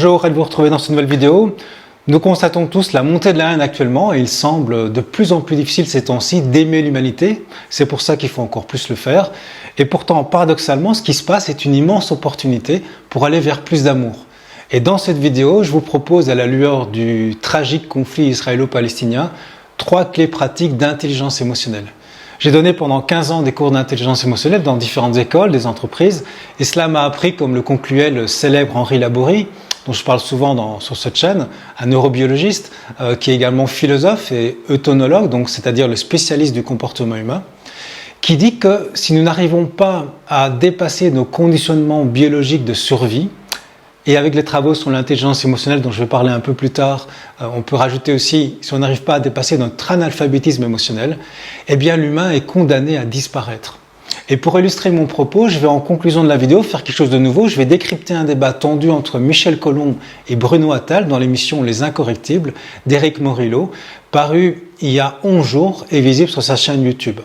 Bonjour, ravi de vous retrouver dans cette nouvelle vidéo. Nous constatons tous la montée de la haine actuellement et il semble de plus en plus difficile ces temps-ci d'aimer l'humanité. C'est pour ça qu'il faut encore plus le faire. Et pourtant, paradoxalement, ce qui se passe est une immense opportunité pour aller vers plus d'amour. Et dans cette vidéo, je vous propose, à la lueur du tragique conflit israélo-palestinien, 3 clés pratiques d'intelligence émotionnelle. J'ai donné pendant 15 ans des cours d'intelligence émotionnelle dans différentes écoles, des entreprises, et cela m'a appris, comme le concluait le célèbre Henri Laborie, dont je parle souvent sur cette chaîne, un neurobiologiste qui est également philosophe et eutonologue, donc c'est-à-dire le spécialiste du comportement humain, qui dit que si nous n'arrivons pas à dépasser nos conditionnements biologiques de survie, et avec les travaux sur l'intelligence émotionnelle dont je vais parler un peu plus tard, on peut rajouter aussi, si on n'arrive pas à dépasser notre analphabétisme émotionnel, eh bien l'humain est condamné à disparaître. Et pour illustrer mon propos, je vais en conclusion de la vidéo faire quelque chose de nouveau. Je vais décrypter un débat tendu entre Michel Colomb et Bruno Attal dans l'émission Les Incorrectibles d'Éric Morillo, paru il y a 11 jours et visible sur sa chaîne YouTube.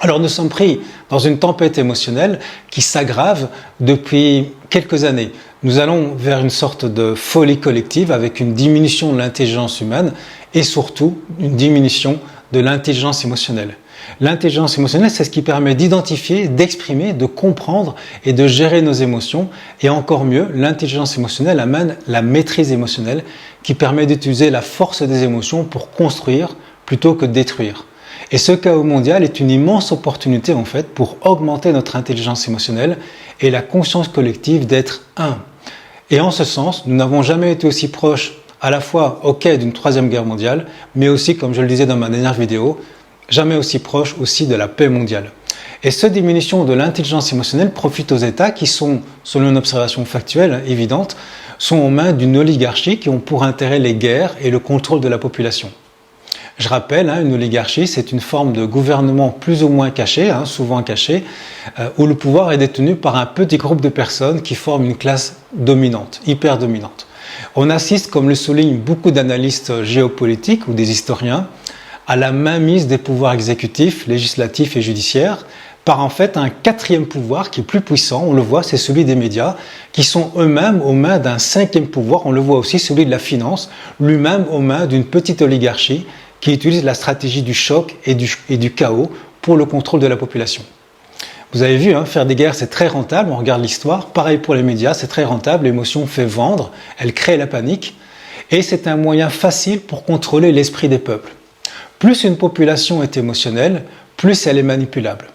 Alors nous sommes pris dans une tempête émotionnelle qui s'aggrave depuis quelques années. Nous allons vers une sorte de folie collective avec une diminution de l'intelligence humaine et surtout une diminution de l'intelligence émotionnelle. L'intelligence émotionnelle, c'est ce qui permet d'identifier, d'exprimer, de comprendre et de gérer nos émotions. Et encore mieux, l'intelligence émotionnelle amène la maîtrise émotionnelle qui permet d'utiliser la force des émotions pour construire plutôt que détruire. Et ce chaos mondial est une immense opportunité en fait pour augmenter notre intelligence émotionnelle et la conscience collective d'être un. Et en ce sens, nous n'avons jamais été aussi proches à la fois au quai d'une 3e guerre mondiale, mais aussi, comme je le disais dans ma dernière vidéo, jamais aussi proches aussi de la paix mondiale. Et cette diminution de l'intelligence émotionnelle profite aux États qui sont, selon une observation factuelle évidente, sont aux mains d'une oligarchie qui ont pour intérêt les guerres et le contrôle de la population. Je rappelle, une oligarchie, c'est une forme de gouvernement plus ou moins caché, souvent caché, où le pouvoir est détenu par un petit groupe de personnes qui forment une classe dominante, hyper dominante. On assiste, comme le soulignent beaucoup d'analystes géopolitiques ou des historiens, à la mainmise des pouvoirs exécutifs, législatifs et judiciaires, par en fait un 4e pouvoir qui est plus puissant, on le voit, c'est celui des médias, qui sont eux-mêmes aux mains d'un 5e pouvoir, on le voit aussi, celui de la finance, lui-même aux mains d'une petite oligarchie qui utilise la stratégie du choc et du chaos pour le contrôle de la population. Vous avez vu, faire des guerres, c'est très rentable, on regarde l'histoire. Pareil pour les médias, c'est très rentable, l'émotion fait vendre, elle crée la panique, et c'est un moyen facile pour contrôler l'esprit des peuples. Plus une population est émotionnelle, plus elle est manipulable.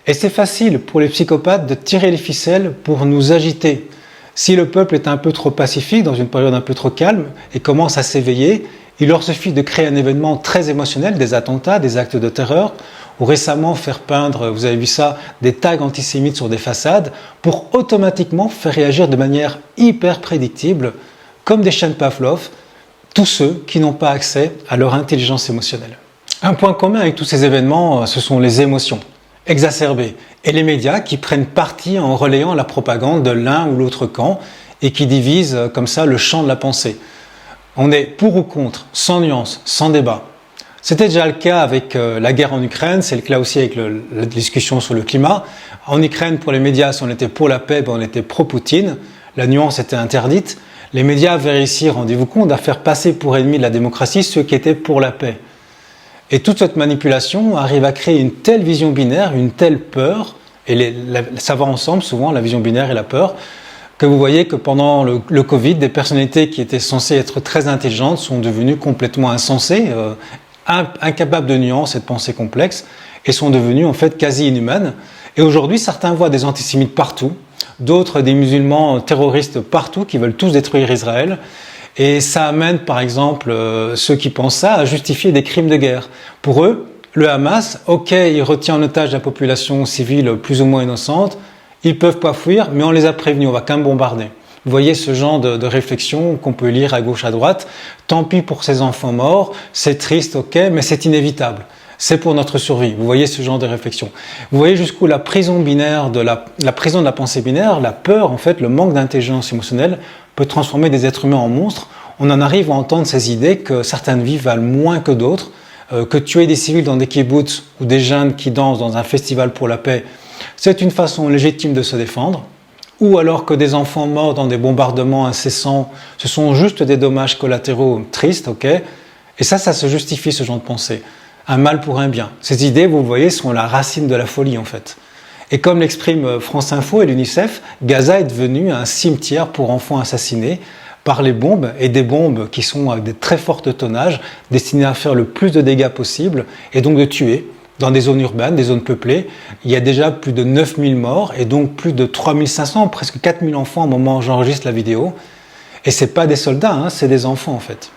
Et c'est facile pour les psychopathes de tirer les ficelles pour nous agiter. Si le peuple est un peu trop pacifique, dans une période un peu trop calme, et commence à s'éveiller, il leur suffit de créer un événement très émotionnel, des attentats, des actes de terreur, ou récemment faire peindre, vous avez vu ça, des tags antisémites sur des façades, pour automatiquement faire réagir de manière hyper prédictible, comme des chaînes Pavlov, tous ceux qui n'ont pas accès à leur intelligence émotionnelle. Un point commun avec tous ces événements, ce sont les émotions exacerbées, et les médias qui prennent parti en relayant la propagande de l'un ou l'autre camp, et qui divisent comme ça le champ de la pensée. On est pour ou contre, sans nuance, sans débat. C'était déjà le cas avec la guerre en Ukraine, c'est le cas aussi avec la discussion sur le climat. En Ukraine, pour les médias, si on était pour la paix, on était pro-Poutine. La nuance était interdite. Les médias avaient réussi, rendez-vous compte, à faire passer pour ennemis de la démocratie ceux qui étaient pour la paix. Et toute cette manipulation arrive à créer une telle vision binaire, une telle peur, et ça va ensemble souvent, la vision binaire et la peur, que vous voyez que pendant le Covid, des personnalités qui étaient censées être très intelligentes sont devenues complètement insensées, incapables de nuances et de pensées complexes, et sont devenues en fait quasi inhumaines. Et aujourd'hui, certains voient des antisémites partout, d'autres des musulmans terroristes partout qui veulent tous détruire Israël. Et ça amène par exemple ceux qui pensent ça à justifier des crimes de guerre. Pour eux, le Hamas, ok, il retient en otage la population civile plus ou moins innocente, ils peuvent pas fuir, mais on les a prévenus, on va quand même bombarder. Vous voyez ce genre de réflexion qu'on peut lire à gauche, à droite. Tant pis pour ces enfants morts, c'est triste, ok, mais c'est inévitable. C'est pour notre survie. Vous voyez ce genre de réflexion. Vous voyez jusqu'où la prison binaire, la prison de la pensée binaire, la peur, en fait, le manque d'intelligence émotionnelle peut transformer des êtres humains en monstres. On en arrive à entendre ces idées que certaines vies valent moins que d'autres, que tuer des civils dans des kibboutz ou des jeunes qui dansent dans un festival pour la paix, c'est une façon légitime de se défendre. ou alors que des enfants morts dans des bombardements incessants, ce sont juste des dommages collatéraux tristes, ok? Et ça se justifie, ce genre de pensée. Un mal pour un bien. Ces idées, vous le voyez, sont la racine de la folie, en fait. Et comme l'exprime France Info et l'UNICEF, Gaza est devenu un cimetière pour enfants assassinés par les bombes, et des bombes qui sont avec des très fortes tonnages, destinées à faire le plus de dégâts possible, et donc de tuer. Dans des zones urbaines, des zones peuplées, il y a déjà plus de 9000 morts, et donc plus de 3500, presque 4000 enfants au moment où j'enregistre la vidéo. Et c'est pas des soldats, hein, c'est des enfants en fait.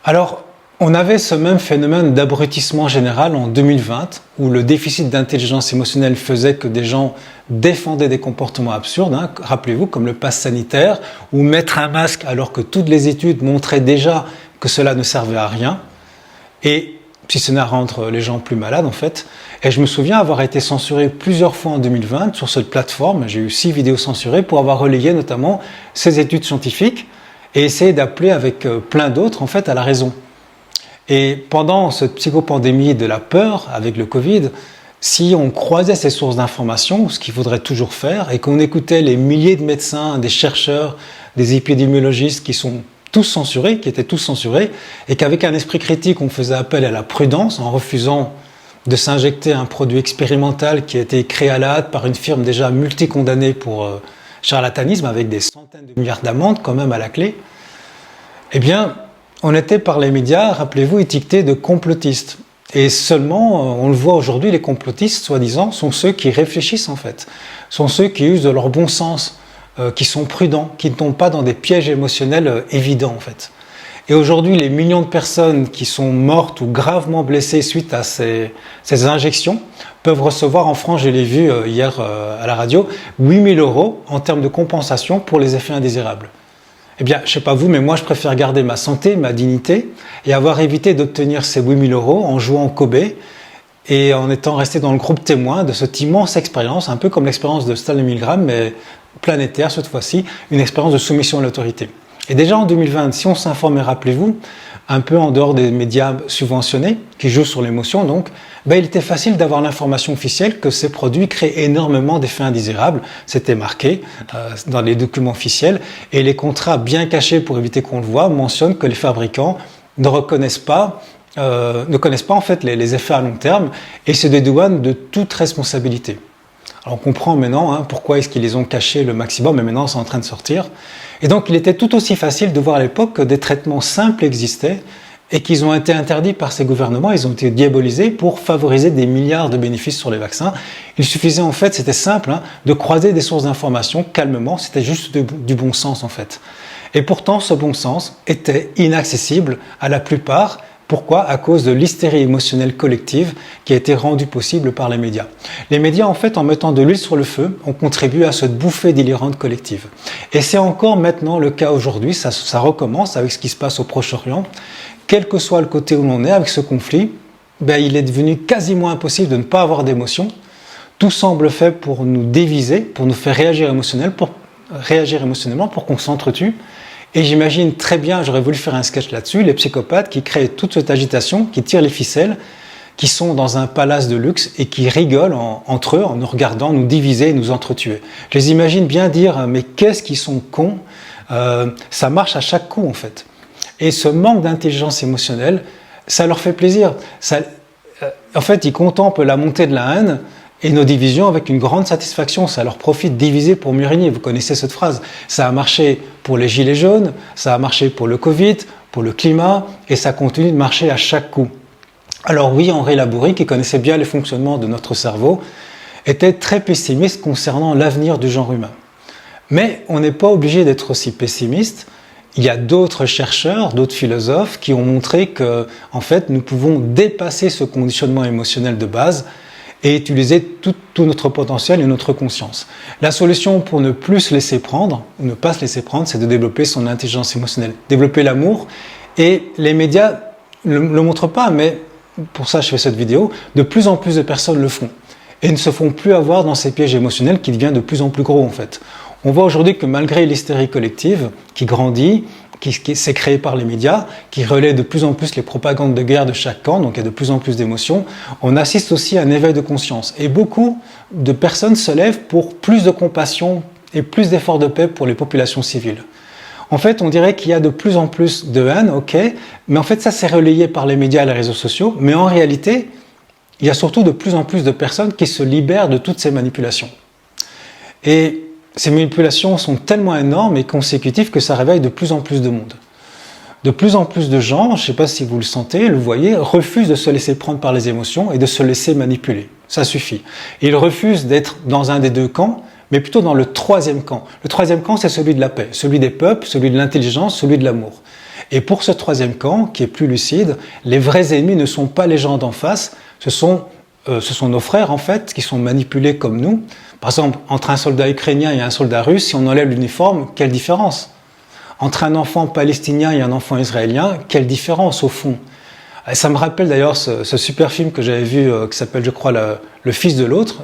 Alors, on avait ce même phénomène d'abrutissement général en 2020, où le déficit d'intelligence émotionnelle faisait que des gens défendaient des comportements absurdes, hein, rappelez-vous, comme le pass sanitaire, ou mettre un masque alors que toutes les études montraient déjà que cela ne servait à rien, et si ce n'est à rendre les gens plus malades en fait. Et je me souviens avoir été censuré plusieurs fois en 2020 sur cette plateforme, j'ai eu 6 vidéos censurées pour avoir relayé notamment ces études scientifiques, et essayé d'appeler avec plein d'autres en fait à la raison. Et pendant cette psychopandémie de la peur avec le Covid, si on croisait ces sources d'informations, ce qu'il faudrait toujours faire, et qu'on écoutait les milliers de médecins, des chercheurs, des épidémiologistes qui sont tous censurés, qui étaient tous censurés, et qu'avec un esprit critique, on faisait appel à la prudence en refusant de s'injecter un produit expérimental qui a été créé à la hâte par une firme déjà multicondamnée pour charlatanisme, avec des centaines de milliards d'amendes quand même à la clé, eh bien, on était par les médias, rappelez-vous, étiquetés de complotistes. Et seulement, on le voit aujourd'hui, les complotistes, soi-disant, sont ceux qui réfléchissent en fait, sont ceux qui usent de leur bon sens, qui sont prudents, qui ne tombent pas dans des pièges émotionnels évidents en fait. Et aujourd'hui, les millions de personnes qui sont mortes ou gravement blessées suite à ces injections peuvent recevoir en France, je l'ai vu hier à la radio, 8 000 € en termes de compensation pour les effets indésirables. Eh bien, je ne sais pas vous, mais moi je préfère garder ma santé, ma dignité et avoir évité d'obtenir ces 8 000 € en jouant au Kobe et en étant resté dans le groupe témoin de cette immense expérience, un peu comme l'expérience de Stanley Milgram, mais planétaire cette fois-ci, une expérience de soumission à l'autorité. Et déjà en 2020, si on s'informait, rappelez-vous, un peu en dehors des médias subventionnés, qui jouent sur l'émotion donc, il était facile d'avoir l'information officielle que ces produits créent énormément d'effets indésirables. C'était marqué dans les documents officiels, et les contrats bien cachés pour éviter qu'on le voie mentionnent que les fabricants ne connaissent pas en fait les effets à long terme et se dédouanent de toute responsabilité. Alors on comprend maintenant pourquoi est-ce qu'ils les ont cachés le maximum, mais maintenant c'est en train de sortir. Et donc il était tout aussi facile de voir à l'époque que des traitements simples existaient et qu'ils ont été interdits par ces gouvernements, ils ont été diabolisés pour favoriser des milliards de bénéfices sur les vaccins. Il suffisait en fait, c'était simple, de croiser des sources d'informations calmement, c'était juste du bon sens en fait. Et pourtant ce bon sens était inaccessible à la plupart. Pourquoi ? À cause de l'hystérie émotionnelle collective qui a été rendue possible par les médias. Les médias, en fait, en mettant de l'huile sur le feu, ont contribué à cette bouffée délirante collective. Et c'est encore maintenant le cas aujourd'hui, ça recommence avec ce qui se passe au Proche-Orient. Quel que soit le côté où l'on est avec ce conflit, il est devenu quasiment impossible de ne pas avoir d'émotion. Tout semble fait pour nous déviser, pour nous faire réagir émotionnellement, pour qu'on s'entretue. Et j'imagine très bien, j'aurais voulu faire un sketch là-dessus, les psychopathes qui créent toute cette agitation, qui tirent les ficelles, qui sont dans un palace de luxe et qui rigolent entre eux en nous regardant, nous diviser et nous entretuer. Je les imagine bien dire « mais qu'est-ce qu'ils sont cons !» Ça marche à chaque coup en fait. Et ce manque d'intelligence émotionnelle, ça leur fait plaisir. En fait, ils contemplent la montée de la haine et nos divisions avec une grande satisfaction. Ça leur profite de diviser pour mieux régner. Vous connaissez cette phrase. Ça a marché pour les gilets jaunes, ça a marché pour le Covid, pour le climat, et ça continue de marcher à chaque coup. Alors oui, Henri Labourrie, qui connaissait bien les fonctionnements de notre cerveau, était très pessimiste concernant l'avenir du genre humain. Mais on n'est pas obligé d'être aussi pessimiste. Il y a d'autres chercheurs, d'autres philosophes qui ont montré que, en fait, nous pouvons dépasser ce conditionnement émotionnel de base et utiliser tout notre potentiel et notre conscience. La solution pour ne plus se laisser prendre, ou ne pas se laisser prendre, c'est de développer son intelligence émotionnelle, développer l'amour. Et les médias ne le montrent pas, mais pour ça je fais cette vidéo, de plus en plus de personnes le font. Et ne se font plus avoir dans ces pièges émotionnels qui deviennent de plus en plus gros en fait. On voit aujourd'hui que malgré l'hystérie collective qui grandit, qui s'est créé par les médias, qui relaie de plus en plus les propagandes de guerre de chaque camp, donc il y a de plus en plus d'émotions, on assiste aussi à un éveil de conscience. Et beaucoup de personnes se lèvent pour plus de compassion et plus d'efforts de paix pour les populations civiles. En fait, on dirait qu'il y a de plus en plus de haine, ok, mais en fait ça c'est relayé par les médias et les réseaux sociaux, mais en réalité, il y a surtout de plus en plus de personnes qui se libèrent de toutes ces manipulations. Et ces manipulations sont tellement énormes et consécutives que ça réveille de plus en plus de monde. De plus en plus de gens, je ne sais pas si vous le sentez, le voyez, refusent de se laisser prendre par les émotions et de se laisser manipuler. Ça suffit. Ils refusent d'être dans un des deux camps, mais plutôt dans le troisième camp. Le troisième camp, c'est celui de la paix, celui des peuples, celui de l'intelligence, celui de l'amour. Et pour ce troisième camp, qui est plus lucide, les vrais ennemis ne sont pas les gens d'en face, ce sont nos frères en fait, qui sont manipulés comme nous. Par exemple, entre un soldat ukrainien et un soldat russe, si on enlève l'uniforme, quelle différence? Entre un enfant palestinien et un enfant israélien, quelle différence au fond? Et ça me rappelle d'ailleurs ce super film que j'avais vu, qui s'appelle, je crois, Le fils de l'autre,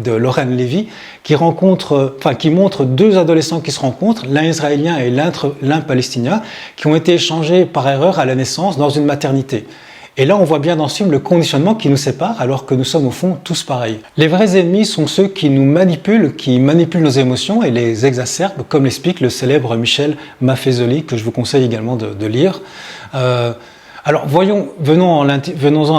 de Lorraine Lévy, qui montre deux adolescents qui se rencontrent, l'un israélien et l'un palestinien, qui ont été échangés par erreur à la naissance dans une maternité. Et là, on voit bien dans ce film le conditionnement qui nous sépare, alors que nous sommes au fond tous pareils. Les vrais ennemis sont ceux qui nous manipulent, qui manipulent nos émotions et les exacerbent, comme l'explique le célèbre Michel Maffezoli, que je vous conseille également de lire. Alors, venons-en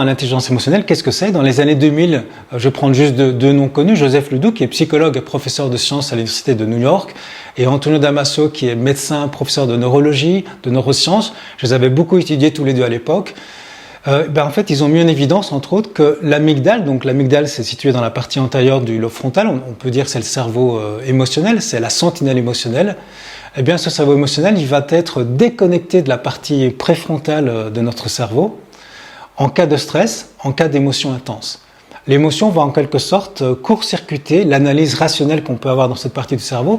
à l'intelligence émotionnelle. Qu'est-ce que c'est? Dans les années 2000, je vais prendre juste deux noms connus, Joseph Ledoux, qui est psychologue et professeur de sciences à l'université de New York, et Antonio Damasio, qui est médecin, professeur de neurologie, de neurosciences. Je les avais beaucoup étudiés tous les deux à l'époque. En fait, ils ont mis en évidence, entre autres, que l'amygdale, donc l'amygdale, c'est situé dans la partie antérieure du lobe frontal, on peut dire que c'est le cerveau émotionnel, c'est la sentinelle émotionnelle. Eh bien, ce cerveau émotionnel, il va être déconnecté de la partie préfrontale de notre cerveau en cas de stress, en cas d'émotion intense. L'émotion va en quelque sorte court-circuiter l'analyse rationnelle qu'on peut avoir dans cette partie du cerveau,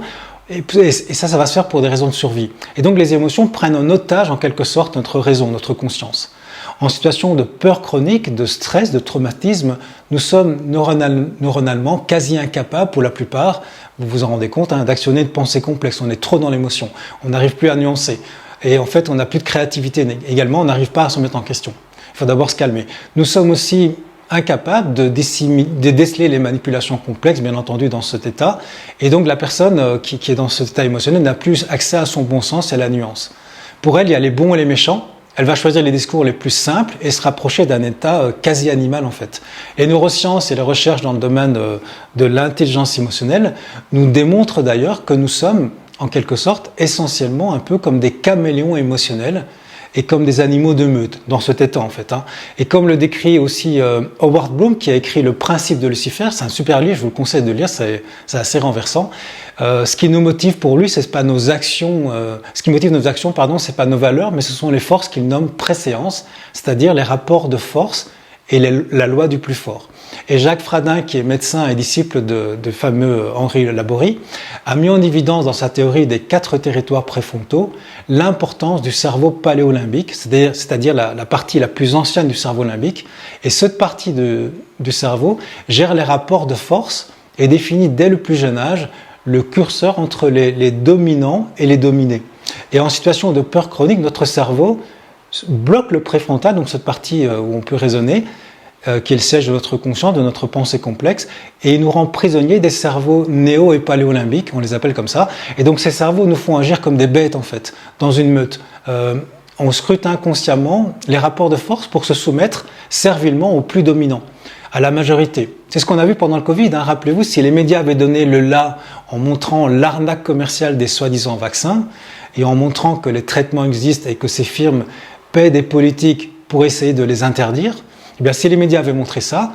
et ça va se faire pour des raisons de survie. Et donc, les émotions prennent en otage, en quelque sorte, notre raison, notre conscience. En situation de peur chronique, de stress, de traumatisme, nous sommes neuronalement quasi incapables, pour la plupart, vous vous en rendez compte, d'actionner de pensées complexes. On est trop dans l'émotion, on n'arrive plus à nuancer. Et en fait, on n'a plus de créativité. Également, on n'arrive pas à se mettre en question. Il faut d'abord se calmer. Nous sommes aussi incapables de déceler les manipulations complexes, bien entendu, dans cet état. Et donc, la personne qui est dans cet état émotionnel n'a plus accès à son bon sens et à la nuance. Pour elle, il y a les bons et les méchants. Elle va choisir les discours les plus simples et se rapprocher d'un état quasi animal en fait. Les neurosciences et les recherches dans le domaine de l'intelligence émotionnelle nous démontrent d'ailleurs que nous sommes en quelque sorte essentiellement un peu comme des caméléons émotionnels et comme des animaux de meute dans cet état en fait. Et comme le décrit aussi Howard Bloom qui a écrit Le Principe de Lucifer, c'est un super livre, je vous le conseille de lire, c'est assez renversant. Ce qui nous motive pour lui, c'est pas nos actions, ce qui motive nos actions, c'est pas nos valeurs, mais ce sont les forces qu'il nomme préséance, c'est-à-dire les rapports de force et la loi du plus fort. Et Jacques Fradin, qui est médecin et disciple de fameux Henri Laborie, a mis en évidence dans sa théorie des 4 territoires préfrontaux l'importance du cerveau paléolimbique, c'est-à-dire la partie la plus ancienne du cerveau limbique. Et cette partie du cerveau gère les rapports de force et définit dès le plus jeune âge le curseur entre les dominants et les dominés. Et en situation de peur chronique, notre cerveau bloque le préfrontal, donc cette partie où on peut raisonner, qui est le siège de notre conscience, de notre pensée complexe, et il nous rend prisonniers des cerveaux néo- et paléolimbiques, on les appelle comme ça. Et donc ces cerveaux nous font agir comme des bêtes en fait, dans une meute. On scrute inconsciemment les rapports de force pour se soumettre servilement aux plus dominants, à la majorité. C'est ce qu'on a vu pendant le Covid. Rappelez-vous, si les médias avaient donné le là en montrant l'arnaque commerciale des soi-disant vaccins et en montrant que les traitements existent et que ces firmes paient des politiques pour essayer de les interdire, eh bien, si les médias avaient montré ça,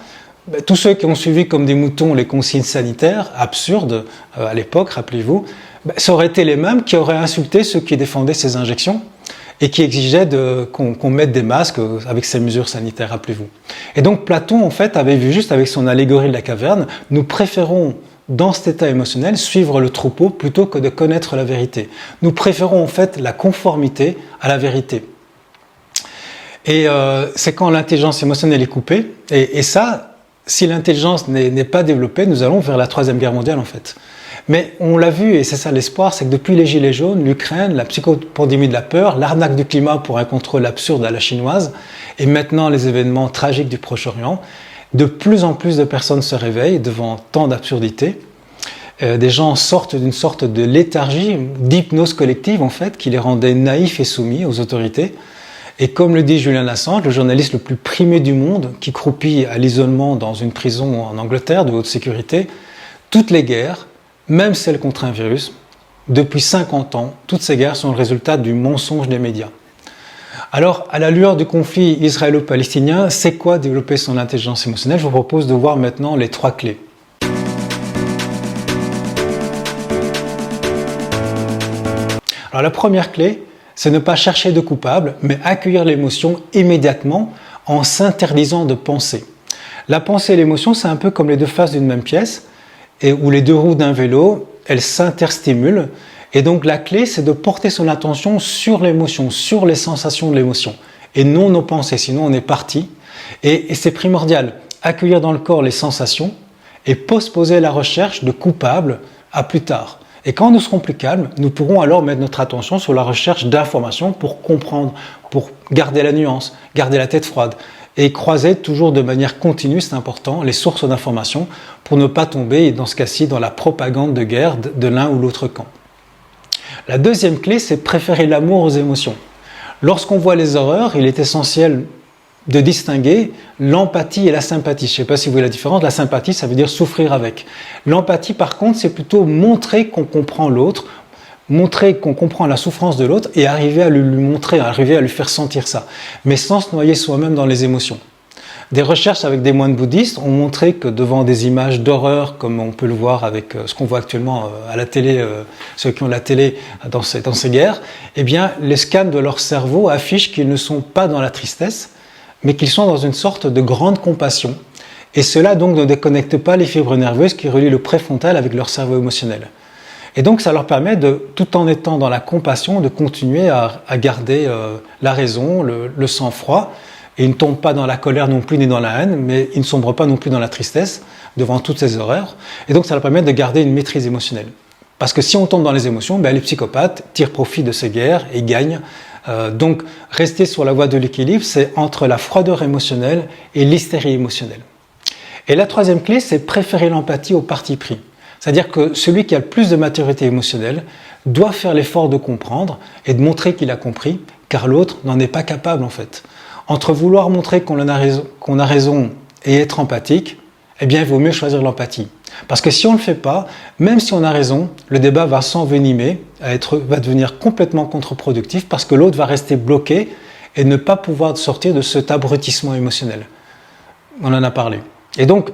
tous ceux qui ont suivi comme des moutons les consignes sanitaires absurdes à l'époque, rappelez-vous, ça aurait été les mêmes qui auraient insulté ceux qui défendaient ces injections et qui exigeaient qu'on mette des masques avec ces mesures sanitaires, rappelez-vous. Et donc Platon, en fait, avait vu juste avec son allégorie de la caverne, nous préférons, dans cet état émotionnel, suivre le troupeau plutôt que de connaître la vérité. Nous préférons en fait la conformité à la vérité. Et c'est quand l'intelligence émotionnelle est coupée, et ça, si l'intelligence n'est pas développée, nous allons vers la Troisième Guerre mondiale en fait. Mais on l'a vu, et c'est ça l'espoir, c'est que depuis les Gilets jaunes, l'Ukraine, la psychopandémie de la peur, l'arnaque du climat pour un contrôle absurde à la chinoise, et maintenant les événements tragiques du Proche-Orient, de plus en plus de personnes se réveillent devant tant d'absurdités. Des gens sortent d'une sorte de léthargie, d'hypnose collective en fait, qui les rendait naïfs et soumis aux autorités. Et comme le dit Julian Assange, le journaliste le plus primé du monde, qui croupit à l'isolement dans une prison en Angleterre de haute sécurité, toutes les guerres, même celles contre un virus, depuis 50 ans, toutes ces guerres sont le résultat du mensonge des médias. Alors, à la lueur du conflit israélo-palestinien, c'est quoi développer son intelligence émotionnelle? Je vous propose de voir maintenant les 3 clés. Alors, la première clé, c'est ne pas chercher de coupable, mais accueillir l'émotion immédiatement en s'interdisant de penser. La pensée et l'émotion, c'est un peu comme les 2 faces d'une même pièce, et où les 2 roues d'un vélo, elles s'interstimulent. Et donc la clé, c'est de porter son attention sur l'émotion, sur les sensations de l'émotion, et non nos pensées, sinon on est parti. Et c'est primordial, accueillir dans le corps les sensations et postposer la recherche de coupables à plus tard. Et quand nous serons plus calmes, nous pourrons alors mettre notre attention sur la recherche d'informations pour comprendre, pour garder la nuance, garder la tête froide et croiser toujours de manière continue, c'est important, les sources d'informations pour ne pas tomber, dans ce cas-ci, dans la propagande de guerre de l'un ou l'autre camp. La deuxième clé, c'est préférer l'amour aux émotions. Lorsqu'on voit les horreurs, il est essentiel de distinguer l'empathie et la sympathie. Je ne sais pas si vous voyez la différence. La sympathie, ça veut dire souffrir avec. L'empathie, par contre, c'est plutôt montrer qu'on comprend l'autre, montrer qu'on comprend la souffrance de l'autre et arriver à lui montrer, arriver à lui faire sentir ça, mais sans se noyer soi-même dans les émotions. Des recherches avec des moines bouddhistes ont montré que devant des images d'horreur, comme on peut le voir avec ce qu'on voit actuellement à la télé, ceux qui ont la télé dans ces guerres, eh bien, les scans de leur cerveau affichent qu'ils ne sont pas dans la tristesse, mais qu'ils sont dans une sorte de grande compassion. Et cela donc ne déconnecte pas les fibres nerveuses qui relient le préfrontal avec leur cerveau émotionnel. Et donc ça leur permet, tout en étant dans la compassion, de continuer à garder la raison, le sang-froid, et ils ne tombent pas dans la colère non plus ni dans la haine, mais ils ne sombrent pas non plus dans la tristesse devant toutes ces horreurs. Et donc ça leur permet de garder une maîtrise émotionnelle. Parce que si on tombe dans les émotions, les psychopathes tirent profit de ces guerres et gagnent. Donc rester sur la voie de l'équilibre, c'est entre la froideur émotionnelle et l'hystérie émotionnelle. Et la troisième clé, c'est préférer l'empathie au parti pris. C'est-à-dire que celui qui a le plus de maturité émotionnelle doit faire l'effort de comprendre et de montrer qu'il a compris, car l'autre n'en est pas capable en fait. Entre vouloir montrer qu'on a raison et être empathique, eh bien il vaut mieux choisir l'empathie. Parce que si on ne le fait pas, même si on a raison, le débat va s'envenimer, va devenir complètement contre-productif parce que l'autre va rester bloqué et ne pas pouvoir sortir de cet abrutissement émotionnel. On en a parlé. Et donc,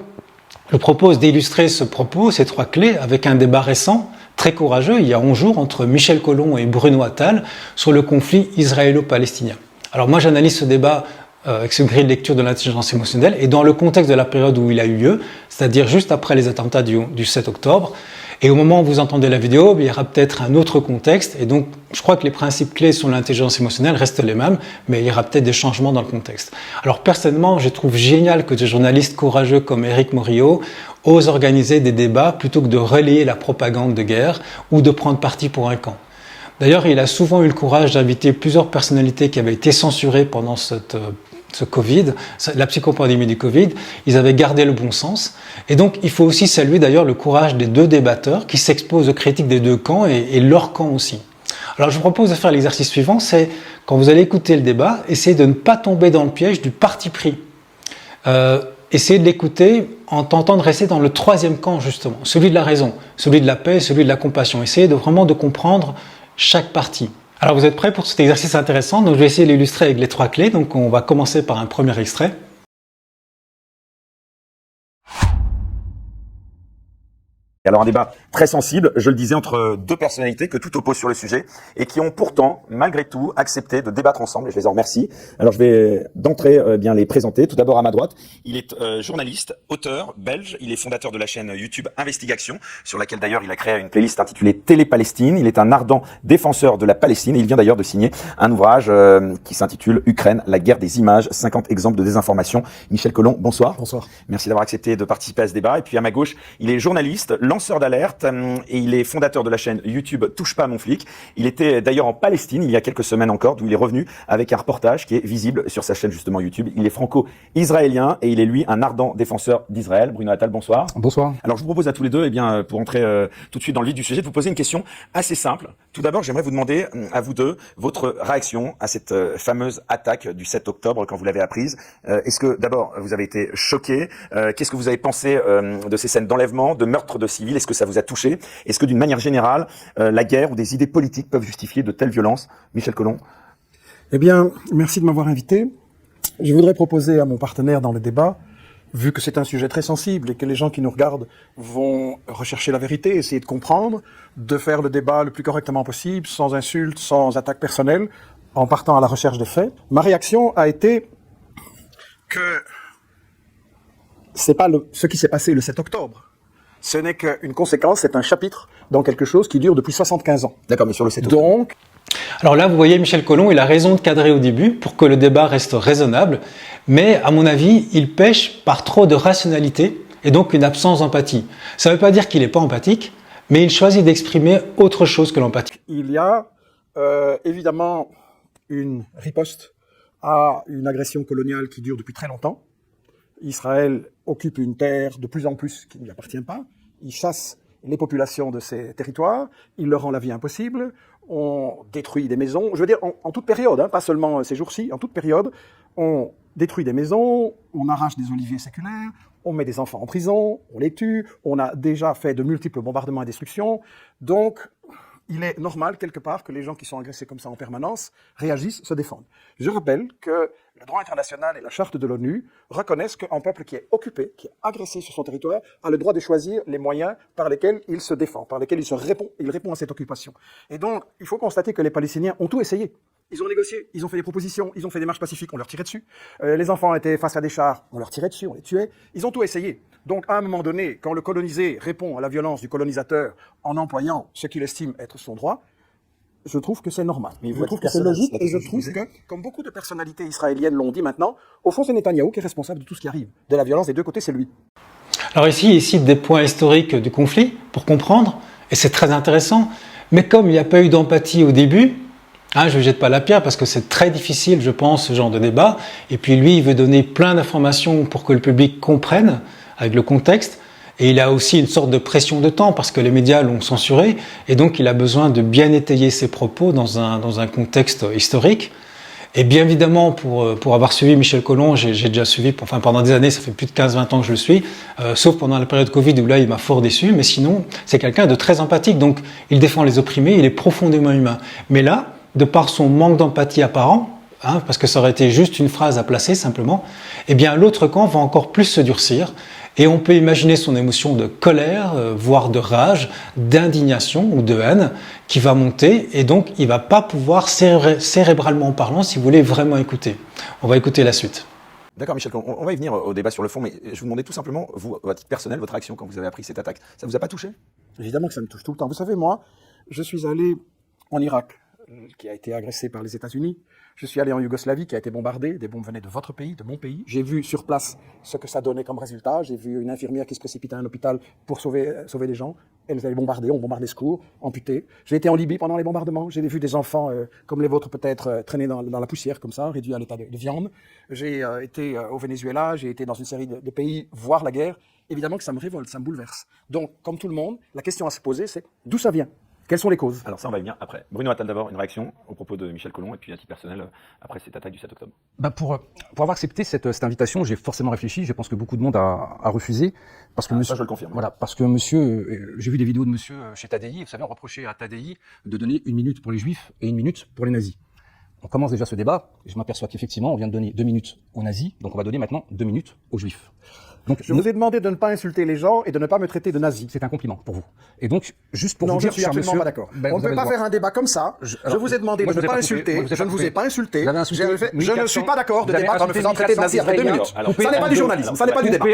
je propose d'illustrer ce propos, ces 3 clés, avec un débat récent, très courageux, il y a 11 jours, entre Michel Colomb et Bruno Attal sur le conflit israélo-palestinien. Alors moi, j'analyse ce débat avec ce grille de lecture de l'intelligence émotionnelle et dans le contexte de la période où il a eu lieu, c'est-à-dire juste après les attentats du 7 octobre. Et au moment où vous entendez la vidéo, il y aura peut-être un autre contexte. Et donc, je crois que les principes clés sur l'intelligence émotionnelle restent les mêmes, mais il y aura peut-être des changements dans le contexte. Alors personnellement, je trouve génial que des journalistes courageux comme Éric Morillo osent organiser des débats plutôt que de relayer la propagande de guerre ou de prendre parti pour un camp. D'ailleurs, il a souvent eu le courage d'inviter plusieurs personnalités qui avaient été censurées pendant ce Covid, la psychopandémie du Covid. Ils avaient gardé le bon sens. Et donc, il faut aussi saluer d'ailleurs le courage des 2 débatteurs qui s'exposent aux critiques des 2 camps et leur camp aussi. Alors, je vous propose de faire l'exercice suivant, c'est quand vous allez écouter le débat, essayez de ne pas tomber dans le piège du parti pris. Essayez de l'écouter en tentant de rester dans le 3e camp, justement, celui de la raison, celui de la paix, celui de la compassion. Essayez vraiment de comprendre chaque partie. Alors vous êtes prêts pour cet exercice intéressant? Donc je vais essayer de l'illustrer avec les 3 clés. Donc on va commencer par un premier extrait. Alors un débat très sensible, je le disais, entre 2 personnalités que tout oppose sur le sujet et qui ont pourtant, malgré tout, accepté de débattre ensemble et je les en remercie. Alors je vais d'entrée bien les présenter. Tout d'abord à ma droite, il est journaliste, auteur belge, il est fondateur de la chaîne YouTube Investigation, sur laquelle d'ailleurs il a créé une playlist intitulée Télé-Palestine. Il est un ardent défenseur de la Palestine et il vient d'ailleurs de signer un ouvrage qui s'intitule Ukraine, la guerre des images, 50 exemples de désinformation. Michel Colomb, bonsoir. Bonsoir. Merci d'avoir accepté de participer à ce débat. Et puis à ma gauche, il est journaliste, lanceur d'alerte et il est fondateur de la chaîne YouTube Touche pas à mon flic. Il était d'ailleurs en Palestine il y a quelques semaines encore, d'où il est revenu avec un reportage qui est visible sur sa chaîne justement YouTube. Il est franco-israélien et il est lui un ardent défenseur d'Israël. Bruno Attal, bonsoir. Bonsoir. Alors je vous propose à tous les deux, pour entrer tout de suite dans le vif du sujet, de vous poser une question assez simple. Tout d'abord, j'aimerais vous demander à vous deux votre réaction à cette fameuse attaque du 7 octobre quand vous l'avez apprise. Est-ce que d'abord vous avez été choqué? Qu'est-ce que vous avez pensé de ces scènes d'enlèvement, de meurtre de civils? Est-ce que ça vous a touché? Est-ce que d'une manière générale, la guerre ou des idées politiques peuvent justifier de telles violences? Michel Collomb. Eh bien, merci de m'avoir invité. Je voudrais proposer à mon partenaire dans le débat, vu que c'est un sujet très sensible et que les gens qui nous regardent vont rechercher la vérité, essayer de comprendre, de faire le débat le plus correctement possible, sans insultes, sans attaque personnelle, en partant à la recherche des faits. Ma réaction a été que c'est pas ce qui s'est passé le 7 octobre. Ce n'est qu'une conséquence, c'est un chapitre dans quelque chose qui dure depuis 75 ans. D'accord, mais sur le 7 octobre. Donc, Alors là, vous voyez, Michel Collomb, il a raison de cadrer au début pour que le débat reste raisonnable, mais à mon avis, il pêche par trop de rationalité et donc une absence d'empathie. Ça ne veut pas dire qu'il n'est pas empathique, mais il choisit d'exprimer autre chose que l'empathie. il y a évidemment une riposte à une agression coloniale qui dure depuis très longtemps. Israël occupe une terre de plus en plus qui ne lui appartient pas. Il chasse les populations de ces territoires. Il leur rend la vie impossible. On détruit des maisons. Je veux dire, en toute période, pas seulement ces jours-ci, en toute période, on détruit des maisons, on arrache des oliviers séculaires, on met des enfants en prison, on les tue. On a déjà fait de multiples bombardements et destructions. Donc, il est normal, quelque part, que les gens qui sont agressés comme ça en permanence réagissent, se défendent. Je rappelle que le droit international et la charte de l'ONU reconnaissent qu'un peuple qui est occupé, qui est agressé sur son territoire, a le droit de choisir les moyens par lesquels il se défend, par lesquels il répond à cette occupation. Et donc, il faut constater que les Palestiniens ont tout essayé. Ils ont négocié, ils ont fait des propositions, ils ont fait des marches pacifiques, on leur tirait dessus. Les enfants étaient face à des chars, on leur tirait dessus, on les tuait. Ils ont tout essayé. Donc, à un moment donné, quand le colonisé répond à la violence du colonisateur en employant ce qu'il estime être son droit, je trouve que c'est normal. Je trouve que c'est logique et je trouve que, comme beaucoup de personnalités israéliennes l'ont dit maintenant, au fond, c'est Netanyahou qui est responsable de tout ce qui arrive. De la violence des deux côtés, c'est lui. Alors ici, il cite des points historiques du conflit pour comprendre, et c'est très intéressant, mais comme il n'y a pas eu d'empathie au début, je ne jette pas la pierre parce que c'est très difficile, je pense, ce genre de débat, et puis lui, il veut donner plein d'informations pour que le public comprenne, avec le contexte, et il a aussi une sorte de pression de temps parce que les médias l'ont censuré, et donc il a besoin de bien étayer ses propos dans un contexte historique. Et bien évidemment, pour avoir suivi Michel Collomb, j'ai déjà suivi pendant des années, ça fait plus de 15-20 ans que je le suis, sauf pendant la période Covid où là il m'a fort déçu, mais sinon c'est quelqu'un de très empathique, donc il défend les opprimés, il est profondément humain. Mais là, de par son manque d'empathie apparent, parce que ça aurait été juste une phrase à placer simplement, eh bien l'autre camp va encore plus se durcir. Et on peut imaginer son émotion de colère, voire de rage, d'indignation ou de haine qui va monter, et donc il ne va pas pouvoir cérébralement parlant, si vous voulez, vraiment écouter. On va écouter la suite. D'accord, Michel, on va y venir au débat sur le fond, mais je vous demandais tout simplement, vous, à titre personnel, votre réaction quand vous avez appris cette attaque. Ça vous a pas touché? Évidemment que ça me touche tout le temps. Vous savez, moi, je suis allé en Irak, qui a été agressé par les États-Unis. Je suis allé en Yougoslavie, qui a été bombardée. Des bombes venaient de votre pays, de mon pays. J'ai vu sur place ce que ça donnait comme résultat. J'ai vu une infirmière qui se précipitait à un hôpital pour sauver les gens. Elle avait bombardé, on bombarde les secours, amputés. J'ai été en Libye pendant les bombardements. J'ai vu des enfants, comme les vôtres peut-être, traîner dans la poussière comme ça, réduits à l'état de viande. J'ai été au Venezuela, j'ai été dans une série de pays voir la guerre. Évidemment que ça me révolte, ça me bouleverse. Donc, comme tout le monde, la question à se poser, c'est d'où ça vient ? Quelles sont les causes? Alors ça, on va y venir après. Bruno Attal d'abord, une réaction au propos de Michel Collomb, et puis à titre personnel, après cette attaque du 7 octobre. Pour avoir accepté cette invitation, j'ai forcément réfléchi. Je pense que beaucoup de monde a refusé. Parce que monsieur, ça, je le confirme. Voilà, parce que monsieur, j'ai vu des vidéos de monsieur chez Tadei. Vous savez, on reprochait à Tadei de donner 1 minute pour les juifs et 1 minute pour les nazis. On commence déjà ce débat, et je m'aperçois qu'effectivement, on vient de donner 2 minutes aux nazis, donc on va donner maintenant 2 minutes aux juifs. Donc, je vous ai demandé de ne pas insulter les gens et de ne pas me traiter de nazi. C'est un compliment pour vous. Et donc, juste pour non, vous dire, je suis absolument pas d'accord. On ne peut pas faire un débat comme ça. Je vous ai demandé de ne pas insulter. Je ne vous ai pas insulté. Je ne suis pas d'accord de débattre en me faisant traiter de nazi après 2 minutes. Ça n'est pas du journalisme. Ça n'est pas du débat.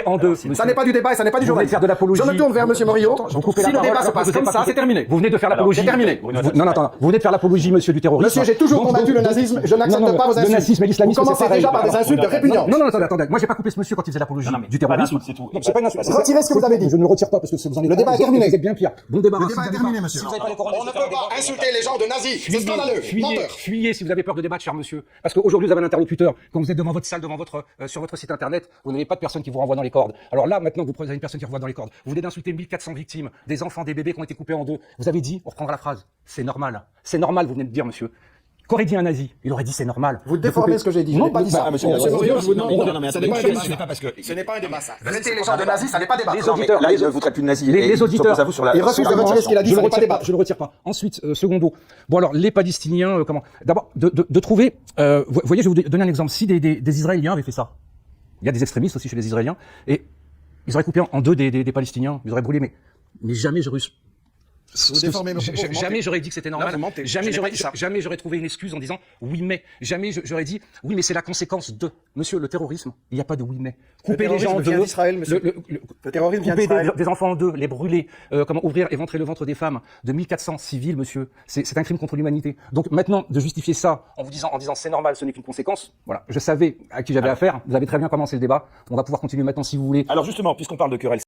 Ça n'est pas du débat et ça n'est pas du journalisme. Je me tourne vers monsieur Morillo. Si le débat se passe comme ça, c'est terminé. Vous venez de faire l'apologie. C'est terminé. Non, attends. Vous venez de faire l'apologie, monsieur, du terrorisme. Monsieur, j'ai toujours combattu le nazisme. Je n'accepte pas vos insultes. Le nazisme et l'islamisme, vous commencez déjà par des insultes répugnantes. Non, attendez. Moi, j'ai pas coupé ce monsieur quand il faisait l'apologie du terrorisme. insulte. C'est tout. Non, c'est pas une insulte. Retirez ce que vous avez dit. Je ne le retire pas parce que vous en êtes Le débat est terminé. Vous êtes bien pire. Bon débat. Le débat est terminé, monsieur. Si vous avez pas les couronnes, On ne peut pas insulter les gens de nazis. C'est scandaleux. Menteur. Fuyez si vous avez peur de débattre, cher monsieur. Parce qu'aujourd'hui, vous avez un interlocuteur. Quand vous êtes devant votre salle, sur votre site internet, vous n'avez pas de personne qui vous renvoie dans les cordes. Alors là, maintenant, vous avez une personne qui renvoie dans les cordes. Vous venez d'insulter 1400 victimes, des enfants, des bébés qui ont été coupés en deux. Vous avez dit, on reprendra la phrase, c'est normal. C'est normal, vous venez de dire, monsieur. Qu'aurait dit un nazi? Il aurait dit c'est normal. Vous déformez ce que j'ai dit. Je n'ai pas dit ça. Monsieur Morio, je vous demande. ce n'est pas un débat. Ce n'est pas un débat, ça. Traiter les gens de nazis, ça n'est pas débat. Les auditeurs, Là, il vous traite plus de nazi. les auditeurs, à vous sur la. Il refuse de retirer ce qu'il a dit, je ça le n'est pas retire débat. pas, je le retire pas. Ensuite, secondo. Bon alors, les Palestiniens, comment? D'abord, de trouver, vous voyez, je vais vous donner un exemple. Si des Israéliens avaient fait ça, il y a des extrémistes aussi chez les Israéliens, et ils auraient coupé en deux des Palestiniens, ils auraient brûlé, mais jamais j'aurais Vous déformez mes propos, vous jamais mentez. j'aurais dit que c'était normal. Là, vous mentez. Jamais Je n'ai pas dit ça. jamais j'aurais trouvé une excuse en disant oui mais. Jamais j'aurais dit oui mais c'est la conséquence de. Monsieur, le terrorisme, il n'y a pas de oui mais. Couper les gens en vient deux. d'Israël, monsieur. Le terrorisme vient Couper d'Israël. des enfants en deux, les brûler, comment ouvrir, éventrer le ventre des femmes de 1400 civils, monsieur. C'est un crime contre l'humanité. Donc maintenant, de justifier ça en disant c'est normal, ce n'est qu'une conséquence. Voilà. Je savais à qui j'avais affaire. Vous avez très bien commencé le débat. On va pouvoir continuer maintenant si vous voulez. Alors justement, puisqu'on parle de querelle.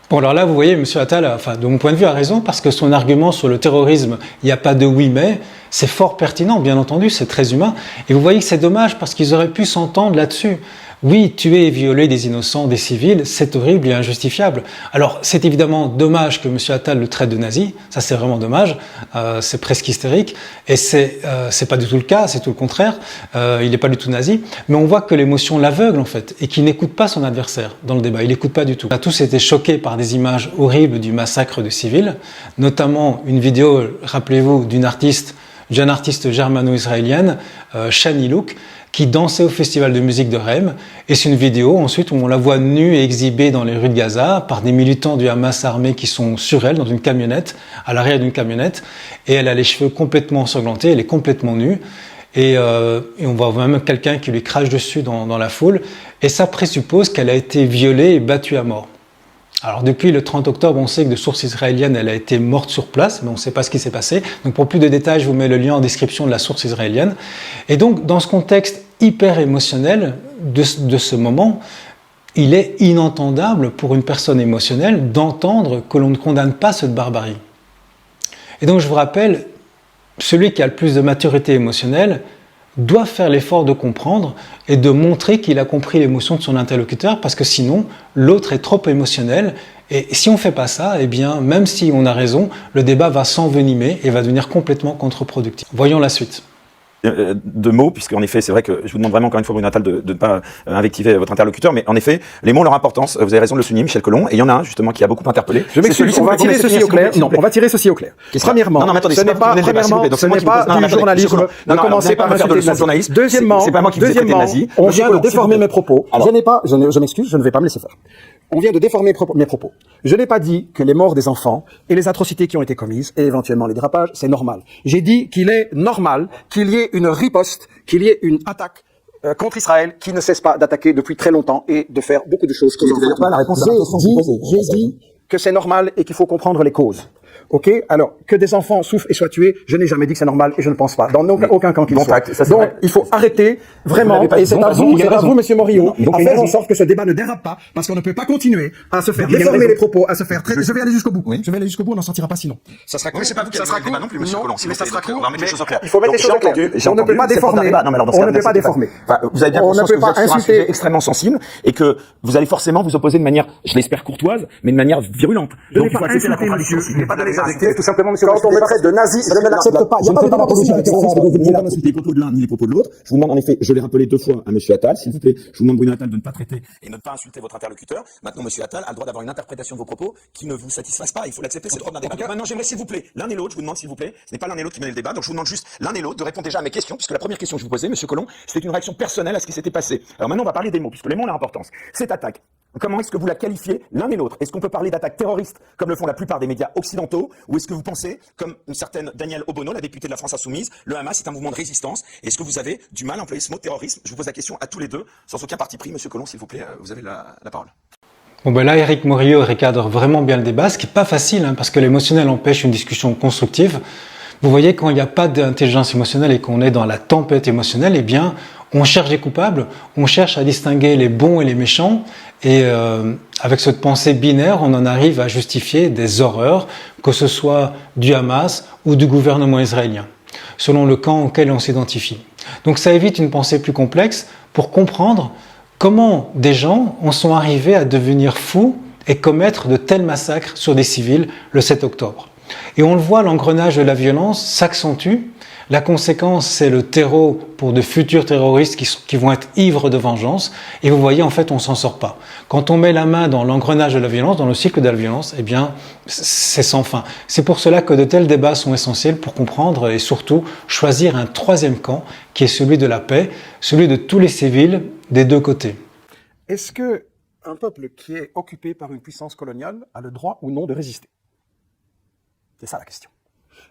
Bon, alors là, vous voyez, M. Attal, enfin, de mon point de vue, a raison, parce que son argument sur le terrorisme, il n'y a pas de oui mais, c'est fort pertinent, bien entendu, c'est très humain. Et vous voyez que c'est dommage, parce qu'ils auraient pu s'entendre là-dessus. Oui, tuer et violer des innocents, des civils, c'est horrible et injustifiable. Alors, c'est évidemment dommage que M. Attal le traite de nazi, ça c'est vraiment dommage, c'est presque hystérique, et c'est pas du tout le cas, c'est tout le contraire, il n'est pas du tout nazi, mais on voit que l'émotion l'aveugle en fait, et qu'il n'écoute pas son adversaire dans le débat, il n'écoute pas du tout. On a tous été choqués par des images horribles du massacre de civils, notamment une vidéo, rappelez-vous, d'une jeune artiste germano-israélienne, Shani Louk, qui dansait au festival de musique de Rem. Et c'est une vidéo ensuite où on la voit nue et exhibée dans les rues de Gaza par des militants du Hamas armés qui sont sur elle, dans une camionnette, à l'arrière d'une camionnette. Et elle a les cheveux complètement ensanglantés, elle est complètement nue. Et on voit même quelqu'un qui lui crache dessus dans la foule. Et ça présuppose qu'elle a été violée et battue à mort. Alors depuis le 30 octobre, on sait que de sources israéliennes, elle a été morte sur place, mais on ne sait pas ce qui s'est passé. Donc pour plus de détails, je vous mets le lien en description de la source israélienne. Et donc dans ce contexte hyper émotionnel de ce moment, il est inentendable pour une personne émotionnelle d'entendre que l'on ne condamne pas cette barbarie. Et donc je vous rappelle, celui qui a le plus de maturité émotionnelle doit faire l'effort de comprendre et de montrer qu'il a compris l'émotion de son interlocuteur, parce que sinon, l'autre est trop émotionnel. Et si on ne fait pas ça, eh bien, même si on a raison, le débat va s'envenimer et va devenir complètement contre-productif. Voyons la suite. De mots, puisqu'en effet, c'est vrai que je vous demande vraiment encore une fois, Bruno Attal, de ne pas invectiver votre interlocuteur, mais en effet, les mots ont leur importance. Vous avez raison de le souligner, Michel Colomb, et il y en a un justement qui a beaucoup interpellé. Je m'excuse, on va tirer ceci au clair. Non, on va tirer ceci au clair. Premièrement, ce n'est pas du journalisme de commencer par insulter les nazis. Deuxièmement, on vient de déformer mes propos. Je m'excuse, je ne vais pas me laisser faire. On vient de déformer mes propos. Je n'ai pas dit que les morts des enfants et les atrocités qui ont été commises, et éventuellement les dérapages, c'est normal. J'ai dit qu'il est normal qu'il y ait une riposte, qu'il y ait une attaque contre Israël qui ne cesse pas d'attaquer depuis très longtemps et de faire beaucoup de choses. J'ai dit que c'est normal et qu'il faut comprendre les causes. Ok, alors que des enfants souffrent et soient tués, je n'ai jamais dit que c'est normal et je ne pense pas dans aucun camp qu'il soit. Donc il faut arrêter vraiment, et c'est à vous, Monsieur Morillo, à faire en sorte que ce débat ne dérape pas, parce qu'on ne peut pas continuer à se faire déformer les propos, à se faire traiter. Je vais aller jusqu'au bout. Je vais aller jusqu'au bout, on n'en sortira pas sinon. Ça sera court. C'est pas vous qui avez le débat non plus, Monsieur Colomb. Mais ça sera court. On va mettre les choses au clair. Il faut mettre les choses au clair. On ne peut pas déformer. On ne peut pas déformer. Vous avez bien conscience que vous êtes sur un sujet extrêmement sensible et que vous allez forcément vous opposer de manière, je l'espère, courtoise, mais de manière virulente. Donc il faut accepter la contradiction. Il n'est pas de les adjecter, tout simplement. Quand on me traite de nazi, je ne l'accepte pas. Il n'y a pas de débat possible avec terroriste. Vous n'avez pas insulté les propos de l'un ni les propos de l'autre. Je vous demande en effet, je l'ai rappelé 2 fois à Monsieur Attal, s'il vous plaît. Je vous demande, Bruno Attal, de ne pas traiter et ne pas insulter votre interlocuteur. Maintenant, Monsieur Attal a le droit d'avoir une interprétation de vos propos qui ne vous satisfasse pas. Il faut l'accepter, c'est le droit d'un débat. Maintenant, j'aimerais, s'il vous plaît, l'un et l'autre, je vous demande, s'il vous plaît, ce n'est pas l'un et l'autre qui menait le débat, donc je vous demande juste l'un et l'autre de répondre déjà à mes questions, puisque la première question que je vous posais, Monsieur Colomb, c'était une réaction personnelle à ce qui s'était passé. Alors maintenant, on va parler des mots, puisque les mots ont leur importance. Cette attaque, comment est-ce que vous la qualifiez l'un et l'autre? Est-ce qu'on peut parler d'attaque terroriste, comme le font la plupart des médias occidentaux, ou est-ce que vous pensez, comme une certaine Danielle Obono, la députée de la France Insoumise, le Hamas est un mouvement de résistance? Est-ce que vous avez du mal à employer ce mot terrorisme? Je vous pose la question à tous les deux, sans aucun parti pris. Monsieur Colomb, s'il vous plaît, vous avez la parole. Bon ben là, Éric Morillo recadre vraiment bien le débat, ce qui n'est pas facile, hein, parce que l'émotionnel empêche une discussion constructive. Vous voyez, quand il n'y a pas d'intelligence émotionnelle et qu'on est dans la tempête émotionnelle, eh bien, On cherche des coupables, on cherche à distinguer les bons et les méchants, et avec cette pensée binaire, on en arrive à justifier des horreurs, que ce soit du Hamas ou du gouvernement israélien, selon le camp auquel on s'identifie. Donc ça évite une pensée plus complexe pour comprendre comment des gens en sont arrivés à devenir fous et commettre de tels massacres sur des civils le 7 octobre. Et on le voit, l'engrenage de la violence s'accentue. La conséquence, c'est le terreau pour de futurs terroristes qui vont être ivres de vengeance. Et vous voyez, en fait, on s'en sort pas. Quand on met la main dans l'engrenage de la violence, dans le cycle de la violence, eh bien, c'est sans fin. C'est pour cela que de tels débats sont essentiels pour comprendre et surtout choisir un troisième camp qui est celui de la paix, celui de tous les civils des deux côtés. Est-ce que un peuple qui est occupé par une puissance coloniale a le droit ou non de résister? C'est ça la question.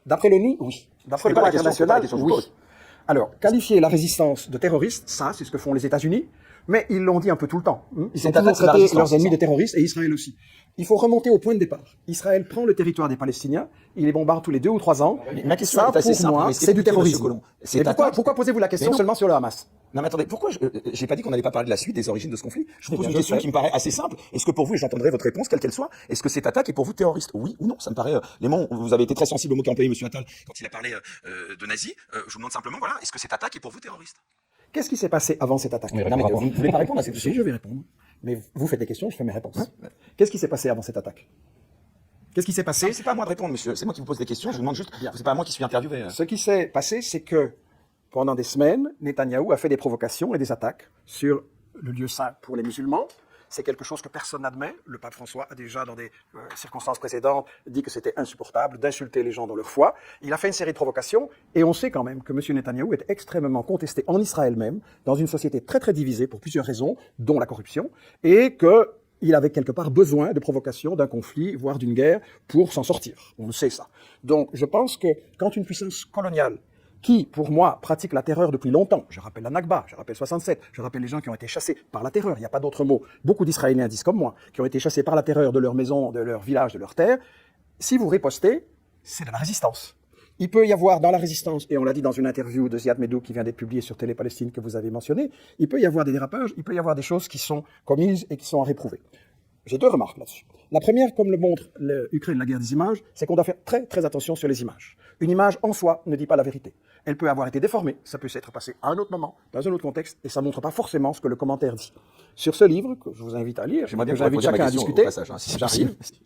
D'après l'ONU, oui. D'après le droit international, oui. Alors, qualifier la résistance de terroriste, ça, c'est ce que font les États-Unis, mais ils l'ont dit un peu tout le temps. Ils ont toujours traité leurs ennemis de terroristes, et Israël aussi. Il faut remonter au point de départ. Israël prend le territoire des Palestiniens, il les bombarde tous les 2 ou 3 ans. Mais ma question ça, est assez pour simple. moi, c'est du terrorisme. Et pourquoi posez-vous la question seulement sur le Hamas? Non mais attendez, pourquoi j'ai pas dit qu'on n'allait pas parler de la suite, des origines de ce conflit? Je vous pose une question qui me paraît assez simple. Est-ce que pour vous, et j'entendrai votre réponse, quelle qu'elle soit, est-ce que cette attaque est pour vous terroriste? Oui ou non? Ça me paraît, les mots, vous avez été très sensible aux mots qu'a employé M. Attal quand il a parlé de nazis. Je vous demande simplement, voilà, est-ce que cette attaque est pour vous terroriste? Qu'est-ce qui s'est passé avant cette attaque? Non mais vous ne voulez pas répondre à cette question. Si, je vais répondre. Mais vous faites des questions, je fais mes réponses. Qu'est-ce qui s'est passé avant cette attaque? Qu'est-ce qui s'est passé? C'est pas à moi de répondre, monsieur. C'est moi qui vous pose des questions. Je vous demande juste. C'est pas à moi qui suis interviewé. Ce qui s'est passé, c'est que pendant des semaines, Netanyahou a fait des provocations et des attaques sur le lieu saint pour les musulmans. C'est quelque chose que personne n'admet. Le pape François a déjà, dans des circonstances précédentes, dit que c'était insupportable d'insulter les gens dans leur foi. Il a fait une série de provocations, et on sait quand même que M. Netanyahou est extrêmement contesté en Israël même, dans une société très très divisée pour plusieurs raisons, dont la corruption, et que il avait quelque part besoin de provocation, d'un conflit, voire d'une guerre, pour s'en sortir. On le sait, ça. Donc, je pense que quand une puissance coloniale, qui, pour moi, pratique la terreur depuis longtemps, je rappelle la Nakba, je rappelle 67, je rappelle les gens qui ont été chassés par la terreur, il n'y a pas d'autre mot, beaucoup d'Israéliens disent comme moi, qui ont été chassés par la terreur de leur maison, de leur village, de leur terre, si vous ripostez, c'est de la résistance. Il peut y avoir dans la résistance, et on l'a dit dans une interview de Ziad Medou qui vient d'être publiée sur Télé Palestine que vous avez mentionné, il peut y avoir des dérapages, il peut y avoir des choses qui sont commises et qui sont à réprouver. J'ai 2 remarques là-dessus. La première, comme le montre l'Ukraine, la guerre des images, c'est qu'on doit faire très très attention sur les images. Une image en soi ne dit pas la vérité. Elle peut avoir été déformée, ça peut s'être passé à un autre moment, dans un autre contexte, et ça ne montre pas forcément ce que le commentaire dit. Sur ce livre, que je vous invite à lire, que j'invite chacun à discuter,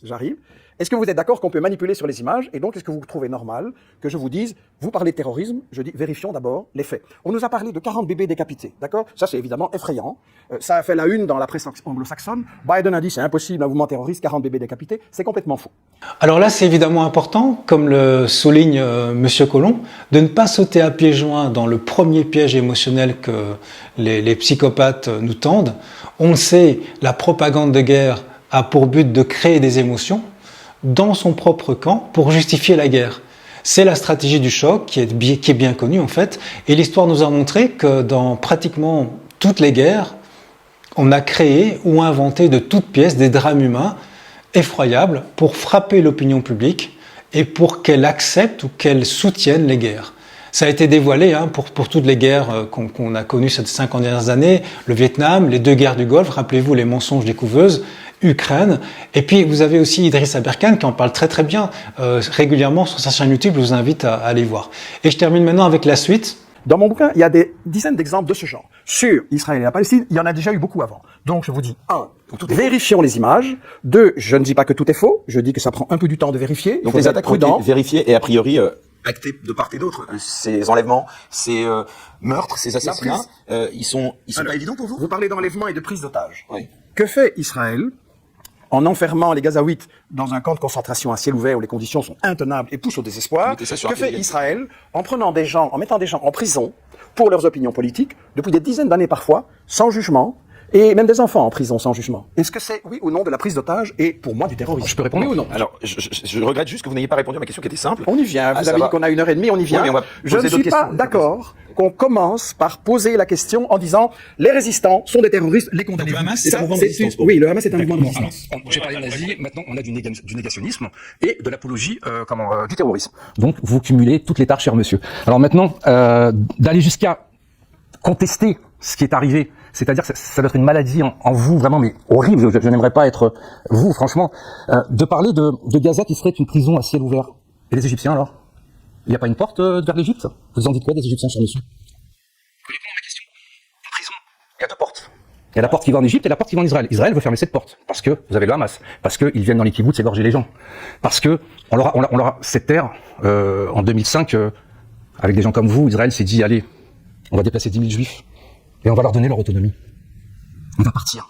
j'arrive. Est-ce que vous êtes d'accord qu'on peut manipuler sur les images, et donc est-ce que vous trouvez normal que je vous dise, vous parlez de terrorisme, je dis vérifions d'abord les faits. On nous a parlé de 40 bébés décapités, d'accord? Ça c'est évidemment effrayant. Ça a fait la une dans la presse anglo-saxonne. Biden a dit c'est impossible un mouvement terroriste, 40 bébés décapités. C'est complètement faux. Alors là, c'est évidemment important, comme le souligne Monsieur Collomb, de ne pas sauter à pieds joints dans le premier piège émotionnel que les psychopathes nous tendent. On le sait, la propagande de guerre a pour but de créer des émotions dans son propre camp pour justifier la guerre. C'est la stratégie du choc qui est bien connue en fait, et l'histoire nous a montré que dans pratiquement toutes les guerres, on a créé ou inventé de toutes pièces des drames humains effroyables pour frapper l'opinion publique et pour qu'elle accepte ou qu'elle soutienne les guerres. Ça a été dévoilé pour toutes les guerres qu'on a connues ces 50 dernières années, le Vietnam, les 2 guerres du Golfe, rappelez-vous les mensonges des couveuses, Ukraine, et puis vous avez aussi Idriss Aberkan qui en parle très très bien régulièrement sur sa chaîne YouTube, je vous invite à aller voir. Et je termine maintenant avec la suite. Dans mon bouquin, il y a des dizaines d'exemples de ce genre. Sur Israël et la Palestine, il y en a déjà eu beaucoup avant. Donc je vous dis, 1, vérifions les images. 2, je ne dis pas que tout est faux, je dis que ça prend un peu du temps de vérifier. Donc les attaques ont été vérifiées et a priori actées de part et d'autre. Ces enlèvements, ces meurtres, ces assassinats, ils sont pas évidents pour vous? Vous parlez d'enlèvement et de prise d'otages. Oui. Que fait Israël en enfermant les Gazaouites dans un camp de concentration à ciel ouvert où les conditions sont intenables et poussent au désespoir? Que fait Israël en prenant des gens, en mettant des gens en prison pour leurs opinions politiques, depuis des dizaines d'années parfois, sans jugement, et même des enfants en prison sans jugement? Est-ce que c'est, oui ou non, de la prise d'otage et, pour moi, du terrorisme? Je peux répondre? Oui ou non? Alors, je regrette juste que vous n'ayez pas répondu à ma question qui était simple. On y vient. Vous avez dit qu'on a 1h30, on y vient. Oui, mais on va je ne suis pas d'accord qu'on commence par poser la question en disant les résistants sont des terroristes, les condamnés. Le Hamas, c'est un mouvement de résistance. Oui, le Hamas est un mouvement de résistance. J'ai parlé de nazis, maintenant on a du négationnisme et de l'apologie du terrorisme. Donc vous cumulez toutes les tâches, cher monsieur. Alors maintenant, d'aller jusqu'à contester ce qui est arrivé. C'est-à-dire que ça doit être une maladie en vous, vraiment, mais horrible. Je n'aimerais pas être vous, franchement. De parler de Gaza qui serait une prison à ciel ouvert. Et les Égyptiens, alors? Il n'y a pas une porte vers l'Égypte? Vous en dites quoi des Égyptiens, cher monsieur? Répondez à ma question. Une prison. Il y a deux portes. Il y a la porte qui va en Égypte et la porte qui va en Israël. Israël veut fermer cette porte parce que vous avez le Hamas, parce qu'ils viennent dans les kibboutz égorger les gens, parce que on leur a cette terre en 2005 avec des gens comme vous. Israël s'est dit allez, on va déplacer 10 000 juifs et on va leur donner leur autonomie. On va partir.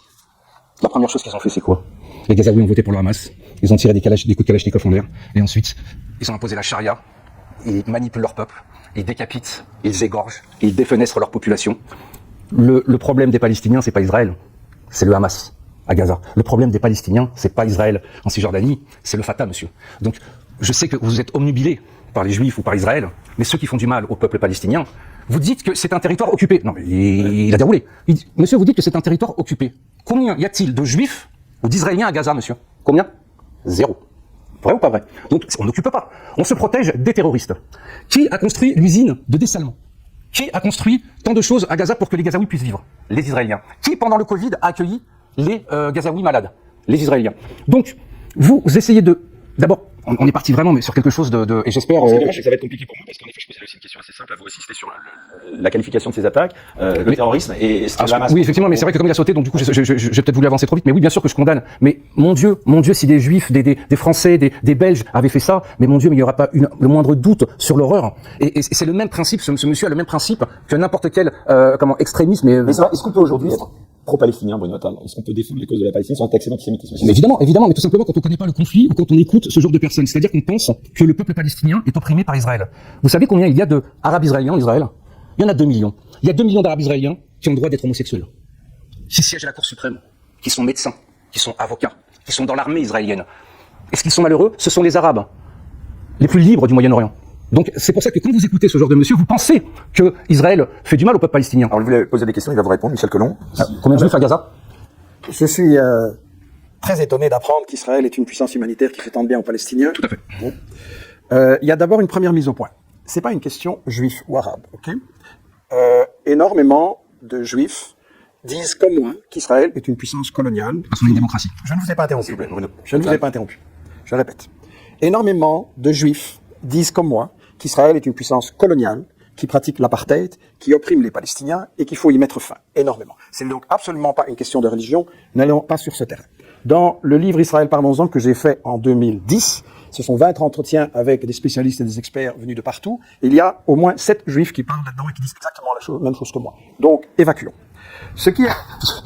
La première chose qu'ils ont fait, c'est quoi? Les Gazaouis ont voté pour le Hamas. Ils ont tiré des coups de Kalachnikov en l'air et ensuite ils ont imposé la charia. Ils manipulent leur peuple, ils décapitent, ils égorgent, ils défenestrent leur population. Le problème des Palestiniens, c'est pas Israël, c'est le Hamas à Gaza. Le problème des Palestiniens, c'est pas Israël en Cisjordanie, c'est le Fatah, monsieur. Donc, je sais que vous êtes omnubilés par les Juifs ou par Israël, mais ceux qui font du mal au peuple palestinien, vous dites que c'est un territoire occupé. Non, mais il a déroulé. Monsieur, vous dites que c'est un territoire occupé. Combien y a-t-il de Juifs ou d'Israéliens à Gaza, monsieur? Combien? 0. Vrai ou pas vrai? Donc, on n'occupe pas. On se protège des terroristes. Qui a construit l'usine de dessalement? Qui a construit tant de choses à Gaza pour que les Gazaouis puissent vivre? Les Israéliens. Qui, pendant le Covid, a accueilli les Gazaouis malades? Les Israéliens. Donc, vous essayez de... D'abord, on est parti vraiment mais sur quelque chose et j'espère... C'est dommage, ça va être compliqué pour moi, parce qu'en effet, je posais aussi une question assez simple à vous aussi, c'était sur la qualification de ces attaques, le terrorisme et ce que la masse... Oui, effectivement, mais c'est vrai que comme il a sauté, donc du coup, j'ai peut-être voulu avancer trop vite, mais oui, bien sûr que je condamne. Mais mon Dieu, si des Juifs, des Français, des Belges avaient fait ça, mais mon Dieu, mais il n'y aura pas le moindre doute sur l'horreur. Et c'est le même principe, ce monsieur a le même principe que n'importe quel extrémisme. Mais est-ce qu'on peut aujourd'hui être pro-palestinien, Bruno Attal? Est-ce qu'on peut défendre les causes de la Palestine sans taxer l'antisémitisme? Mais évidemment, mais tout simplement quand on connaît pas le conflit ou quand on écoute ce genre de personnes, c'est-à-dire qu'on pense que le peuple palestinien est opprimé par Israël. Vous savez combien il y a d'Arabes israéliens en Israël? Il y en a 2 millions. Il y a 2 millions d'Arabes israéliens qui ont le droit d'être homosexuels, qui siègent à la Cour suprême, qui sont médecins, qui sont avocats, qui sont dans l'armée israélienne. Est-ce qu'ils sont malheureux? Ce sont les Arabes les plus libres du Moyen-Orient. Donc c'est pour ça que quand vous écoutez ce genre de monsieur, vous pensez que Israël fait du mal au peuple palestinien. Alors, vous voulez poser des questions, il va vous répondre, Michel Colomb. Combien de juifs à Gaza? Je suis très étonné d'apprendre qu'Israël est une puissance humanitaire qui fait tant de bien aux Palestiniens. Tout à fait. Bon. Il y a d'abord une première mise au point. C'est pas une question juif ou arabe, ok? Énormément de juifs disent comme moi qu'Israël est une puissance coloniale. Parce qu'on est une démocratie. Je ne vous ai pas interrompu. Je ne vous ai pas interrompu. Je répète. Énormément de juifs disent comme moi qu'Israël est une puissance coloniale qui pratique l'apartheid, qui opprime les Palestiniens et qu'il faut y mettre fin. Énormément. C'est donc absolument pas une question de religion. N'allons pas sur ce terrain. Dans le livre Israël, parlons-en, que j'ai fait en 2010, ce sont 20 entretiens avec des spécialistes et des experts venus de partout. Il y a au moins 7 juifs qui parlent là-dedans et qui disent exactement la même chose que moi. Donc, évacuons. Ce qui est...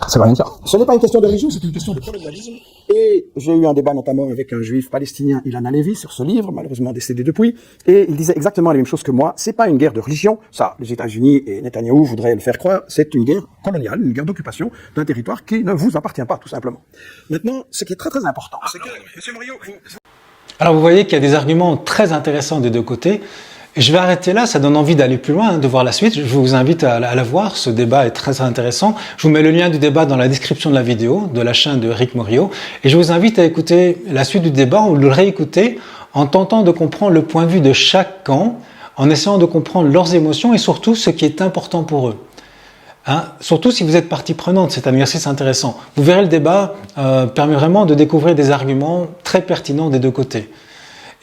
Ça va rien dire. Ce n'est pas une question de religion, c'est une question de colonialisme. Et j'ai eu un débat notamment avec un juif palestinien, Ilan Halevi, sur ce livre, malheureusement décédé depuis, et il disait exactement les mêmes choses que moi. C'est pas une guerre de religion, ça, les États-Unis et Netanyahou voudraient le faire croire, c'est une guerre coloniale, une guerre d'occupation d'un territoire qui ne vous appartient pas, tout simplement. Maintenant, ce qui est très très important, c'est que, Monsieur Morio, Alors vous voyez qu'il y a des arguments très intéressants des deux côtés. Je vais arrêter là, ça donne envie d'aller plus loin, de voir la suite. Je vous invite à la voir, ce débat est très intéressant. Je vous mets le lien du débat dans la description de la vidéo, de la chaîne de Eric Morio. Et je vous invite à écouter la suite du débat ou le réécouter en tentant de comprendre le point de vue de chaque camp, en essayant de comprendre leurs émotions et surtout ce qui est important pour eux. Surtout si vous êtes partie prenante, c'est un exercice intéressant. Vous verrez, le débat permet vraiment de découvrir des arguments très pertinents des deux côtés.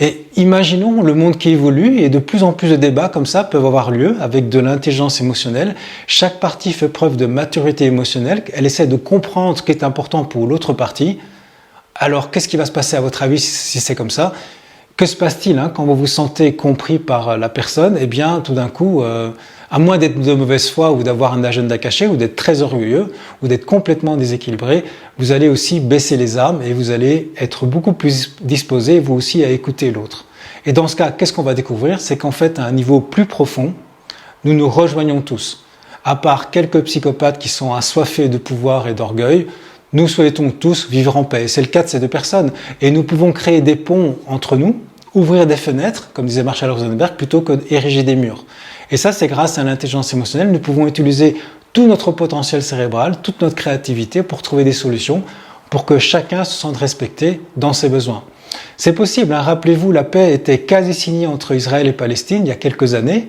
Et imaginons le monde qui évolue et de plus en plus de débats comme ça peuvent avoir lieu avec de l'intelligence émotionnelle. Chaque partie fait preuve de maturité émotionnelle, elle essaie de comprendre ce qui est important pour l'autre partie. Alors qu'est-ce qui va se passer à votre avis si c'est comme ça? Que se passe-t-il quand vous vous sentez compris par la personne? Eh bien tout d'un coup, à moins d'être de mauvaise foi ou d'avoir un agenda caché ou d'être très orgueilleux ou d'être complètement déséquilibré, vous allez aussi baisser les armes et vous allez être beaucoup plus disposé vous aussi à écouter l'autre. Et dans ce cas, qu'est-ce qu'on va découvrir? C'est qu'en fait, à un niveau plus profond, nous nous rejoignons tous. À part quelques psychopathes qui sont assoiffés de pouvoir et d'orgueil, nous souhaitons tous vivre en paix. C'est le cas de ces deux personnes. Et nous pouvons créer des ponts entre nous, ouvrir des fenêtres, comme disait Marshall Rosenberg, plutôt que d'ériger des murs. Et ça, c'est grâce à l'intelligence émotionnelle. Nous pouvons utiliser tout notre potentiel cérébral, toute notre créativité pour trouver des solutions, pour que chacun se sente respecté dans ses besoins. C'est possible, Rappelez-vous, la paix était quasi signée entre Israël et Palestine il y a quelques années.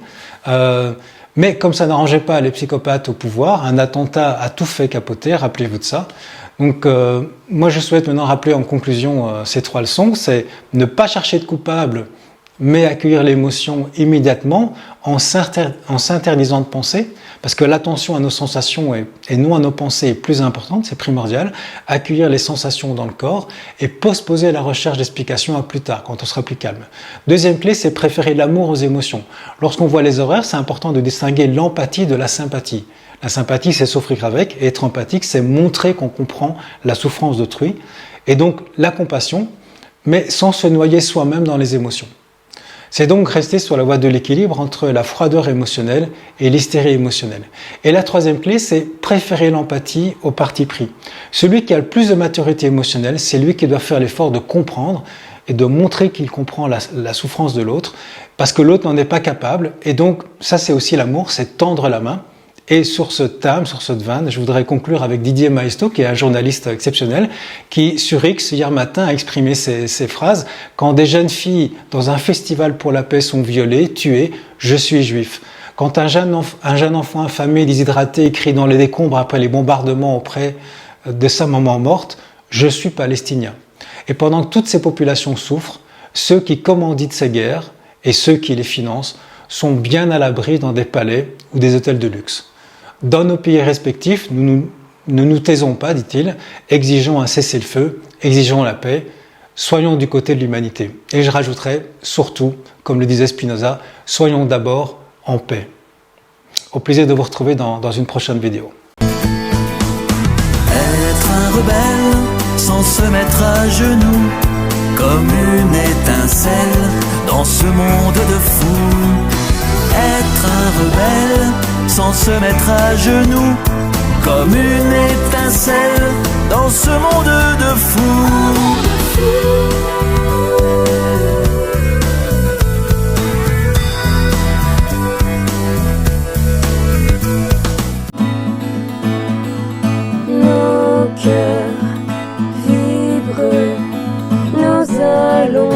Mais comme ça n'arrangeait pas les psychopathes au pouvoir, un attentat a tout fait capoter, rappelez-vous de ça. Donc moi je souhaite maintenant rappeler en conclusion ces 3 leçons, c'est ne pas chercher de coupable, mais accueillir l'émotion immédiatement en s'interdisant de penser, parce que l'attention à nos sensations et non à nos pensées est plus importante, c'est primordial. Accueillir les sensations dans le corps et postposer la recherche d'explications à plus tard, quand on sera plus calme. Deuxième clé, c'est préférer l'amour aux émotions. Lorsqu'on voit les horreurs, c'est important de distinguer l'empathie de la sympathie. La sympathie, c'est souffrir avec, et être empathique, c'est montrer qu'on comprend la souffrance d'autrui. Et donc la compassion, mais sans se noyer soi-même dans les émotions. C'est donc rester sur la voie de l'équilibre entre la froideur émotionnelle et l'hystérie émotionnelle. Et la troisième clé, c'est préférer l'empathie au parti pris. Celui qui a le plus de maturité émotionnelle, c'est lui qui doit faire l'effort de comprendre et de montrer qu'il comprend la souffrance de l'autre, parce que l'autre n'en est pas capable. Et donc, ça c'est aussi l'amour, c'est tendre la main. Et sur ce thème, sur cette veine, je voudrais conclure avec Didier Maesto, qui est un journaliste exceptionnel, qui, sur X, hier matin, a exprimé ces phrases. Quand des jeunes filles, dans un festival pour la paix, sont violées, tuées, je suis juif. Quand un jeune enfant affamé, déshydraté, crie dans les décombres après les bombardements auprès de sa maman morte, je suis palestinien. Et pendant que toutes ces populations souffrent, ceux qui commanditent ces guerres et ceux qui les financent sont bien à l'abri dans des palais ou des hôtels de luxe. Dans nos pays respectifs, ne nous taisons pas, dit-il, exigeons un cessez-le-feu, exigeons la paix, soyons du côté de l'humanité. Et je rajouterai, surtout, comme le disait Spinoza, soyons d'abord en paix. Au plaisir de vous retrouver dans une prochaine vidéo. Être un rebelle sans se mettre à genoux, comme une étincelle dans ce monde de fous. Être un rebelle sans se mettre à genoux, comme une étincelle dans ce monde de fous. Nos cœurs vibrent, nous allons